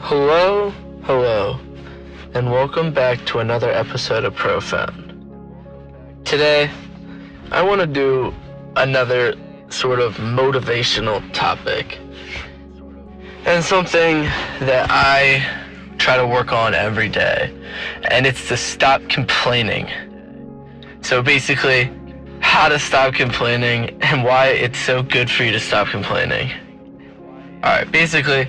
Hello, and welcome back to another episode of Profound. Today, I want to do another sort of motivational topic, and something that I try to work on every day, and it's to stop complaining. So basically, how to stop complaining and why it's so good for you to stop complaining. Alright, basically,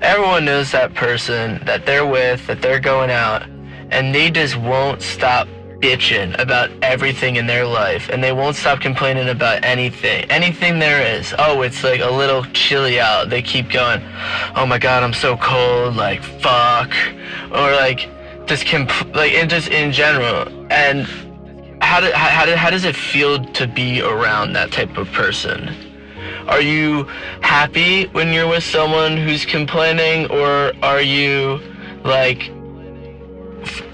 everyone knows that person that they're with, that they're going out, and they just won't stop bitching about everything in their life, and they won't stop complaining about anything there is. Oh, it's like a little chilly out. They keep going, oh my god, I'm so cold, like fuck, or like just just in general. And how does it feel to be around that type of person? Are you happy when you're with someone who's complaining, or are you like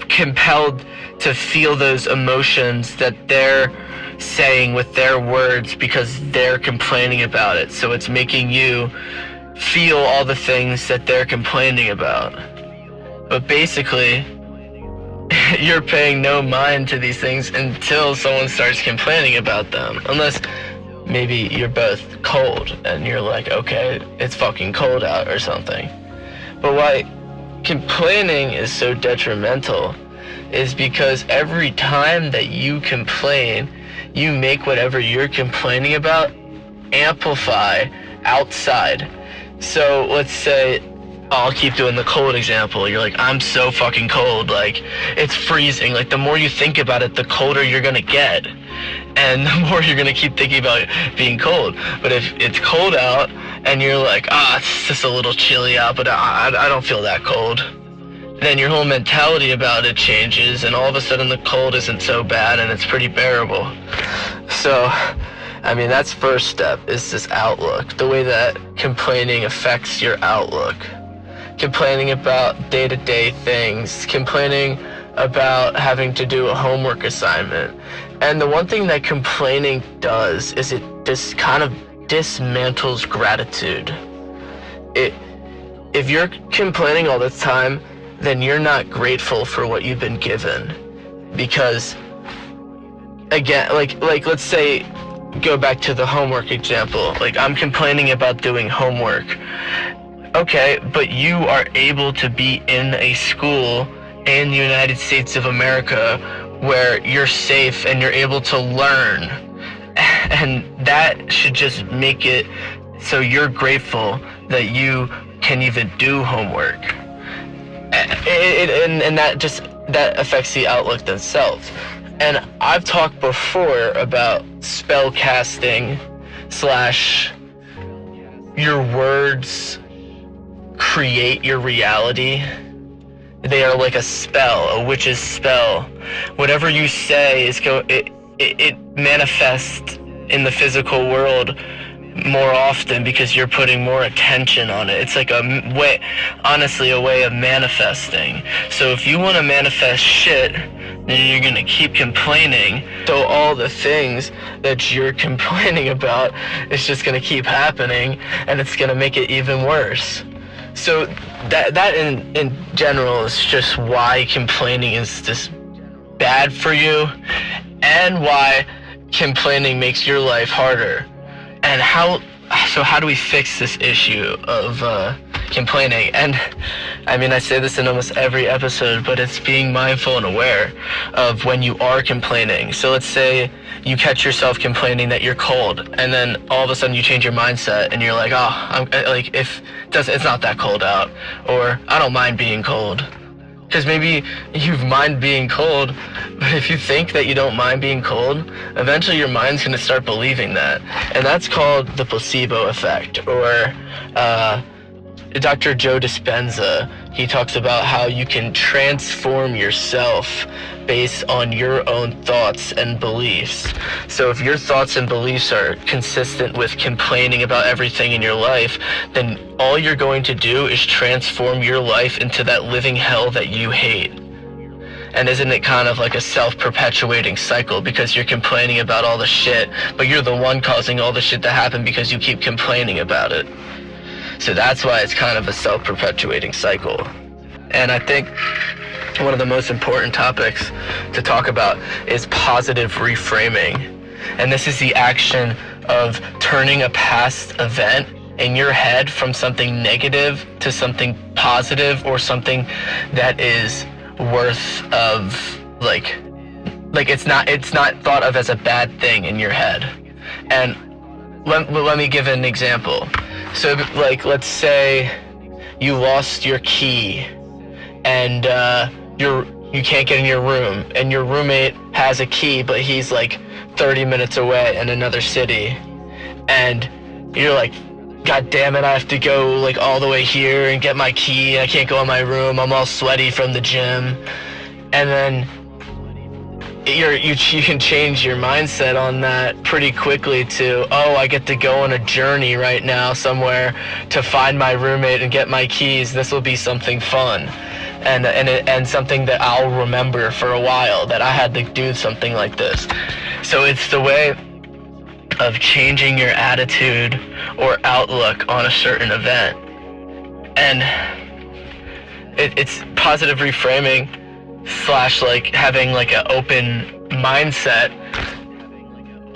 compelled to feel those emotions that they're saying with their words because they're complaining about it? So it's making you feel all the things that they're complaining about. But basically, you're paying no mind to these things until someone starts complaining about them. Unless maybe you're both cold and you're like, okay, it's fucking cold out or something. But why complaining is so detrimental is because every time that you complain, you make whatever you're complaining about amplify outside. So let's say, I'll keep doing the cold example. You're like, I'm so fucking cold, like it's freezing. Like the more you think about it, the colder you're gonna get, and the more you're gonna keep thinking about being cold. But if it's cold out and you're like, it's just a little chilly out, but I don't feel that cold, then your whole mentality about it changes, and all of a sudden the cold isn't so bad and it's pretty bearable. So I mean, that's first step, is this outlook, the way that complaining affects your outlook. Complaining about day-to-day things, complaining about having to do a homework assignment. And the one thing that complaining does is it just kind of dismantles gratitude. If you're complaining all the time, then you're not grateful for what you've been given. Because, again, like let's say, go back to the homework example. Like, I'm complaining about doing homework. Okay, but you are able to be in a school in the United States of America where you're safe and you're able to learn. And that should just make it so you're grateful that you can even do homework. And that affects the outlook themselves. And I've talked before about spell casting / your words create your reality. They are like a spell, a witch's spell. Whatever you say it manifests in the physical world more often because you're putting more attention on it. It's like a way of manifesting. So if you want to manifest shit, then you're gonna keep complaining. So all the things that you're complaining about is just gonna keep happening, and it's gonna make it even worse. So that in general is just why complaining is just bad for you, and why complaining makes your life harder. And how do we fix this issue of complaining? And I mean, I say this in almost every episode, but it's being mindful and aware of when you are complaining. So let's say you catch yourself complaining that you're cold, and then all of a sudden you change your mindset and you're like, it's not that cold out, or I don't mind being cold. Because maybe you mind being cold, but if you think that you don't mind being cold, eventually your mind's going to start believing that. And that's called the placebo effect, or Dr. Joe Dispenza, he talks about how you can transform yourself based on your own thoughts and beliefs. So if your thoughts and beliefs are consistent with complaining about everything in your life, then all you're going to do is transform your life into that living hell that you hate. And isn't it kind of like a self-perpetuating cycle, because you're complaining about all the shit, but you're the one causing all the shit to happen because you keep complaining about it. So that's why it's kind of a self-perpetuating cycle. And I think one of the most important topics to talk about is positive reframing. And this is the action of turning a past event in your head from something negative to something positive, or something that is worth of like it's not thought of as a bad thing in your head. And let me give an example. So like, let's say you lost your key and you can't get in your room, and your roommate has a key but he's like 30 minutes away in another city, and you're like, God damn it, I have to go like all the way here and get my key. I can't go in my room. I'm all sweaty from the gym. And then you can change your mindset on that pretty quickly to, oh, I get to go on a journey right now somewhere to find my roommate and get my keys. This will be something fun. And something that I'll remember for a while, that I had to do something like this. So it's the way of changing your attitude or outlook on a certain event. And it's positive reframing / like having like an open mindset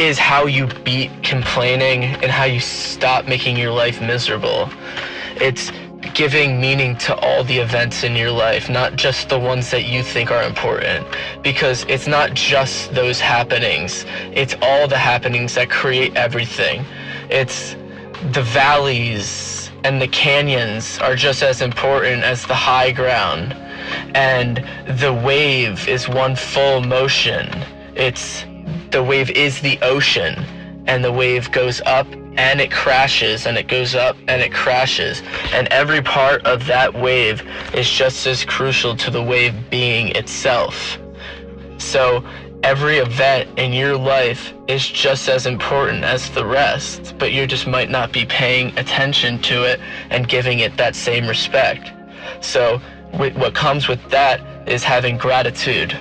is how you beat complaining and how you stop making your life miserable. It's giving meaning to all the events in your life, not just the ones that you think are important, because it's not just those happenings, it's all the happenings that create everything. It's the valleys and the canyons are just as important as the high ground, and the wave is one full motion. The wave is the ocean, and the wave goes up and it crashes, and it goes up and it crashes, and every part of that wave is just as crucial to the wave being itself. So every event in your life is just as important as the rest, but you just might not be paying attention to it and giving it that same respect. So what comes with that is having gratitude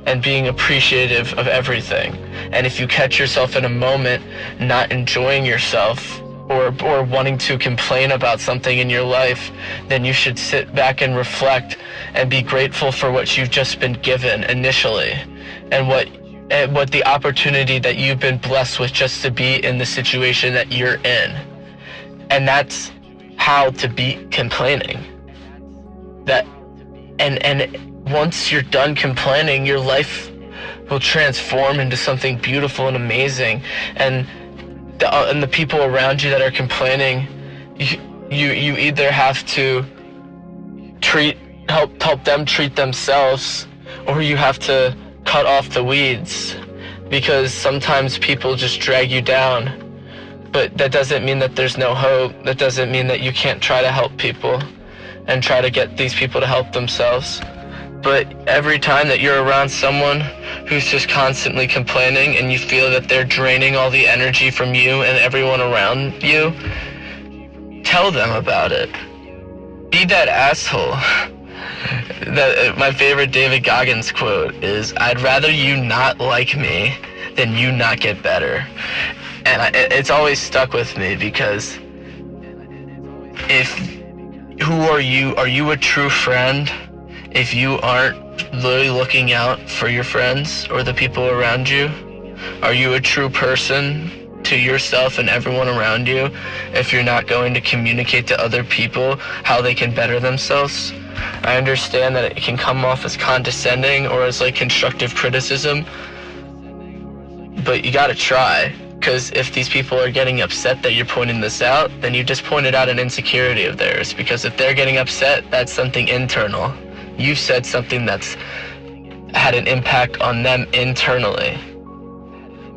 and being appreciative of everything. And if you catch yourself in a moment not enjoying yourself or wanting to complain about something in your life, then you should sit back and reflect and be grateful for what you've just been given initially, and what the opportunity that you've been blessed with just to be in the situation that you're in. And that's how to beat complaining. And once you're done complaining, your life will transform into something beautiful and amazing. And the people around you that are complaining, you either have to help them treat themselves, or you have to cut off the weeds, because sometimes people just drag you down. But that doesn't mean that there's no hope. That doesn't mean that you can't try to help people and try to get these people to help themselves. But every time that you're around someone who's just constantly complaining and you feel that they're draining all the energy from you and everyone around you, tell them about it. Be that asshole. My favorite David Goggins quote is, "I'd rather you not like me than you not get better." And it's always stuck with me, because who are you? Are you a true friend if you aren't really looking out for your friends or the people around you? Are you a true person to yourself and everyone around you if you're not going to communicate to other people how they can better themselves? I understand that it can come off as condescending or as like constructive criticism, but you gotta try. Because if these people are getting upset that you're pointing this out, then you just pointed out an insecurity of theirs. Because if they're getting upset, that's something internal. You've said something that's had an impact on them internally.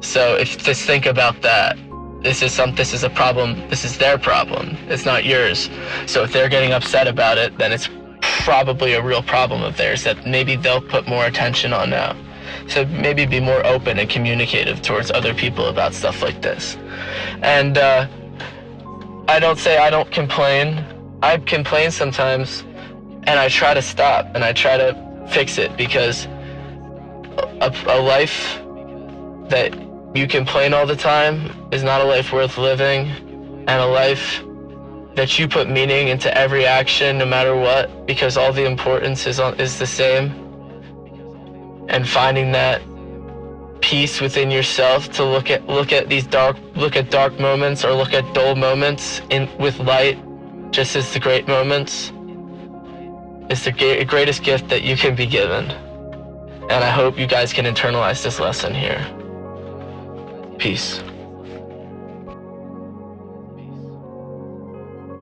So just think about that. This is a problem. This is their problem. It's not yours. So if they're getting upset about it, then it's probably a real problem of theirs that maybe they'll put more attention on now. So maybe be more open and communicative towards other people about stuff like this. And I don't complain. I complain sometimes, and I try to stop and I try to fix it, because a life that you complain all the time is not a life worth living, and a life that you put meaning into every action, no matter what, because all the importance is the same. And finding that peace within yourself to look at dark moments, or look at dull moments with light, just as the great moments, is the greatest gift that you can be given. And I hope you guys can internalize this lesson here. Peace.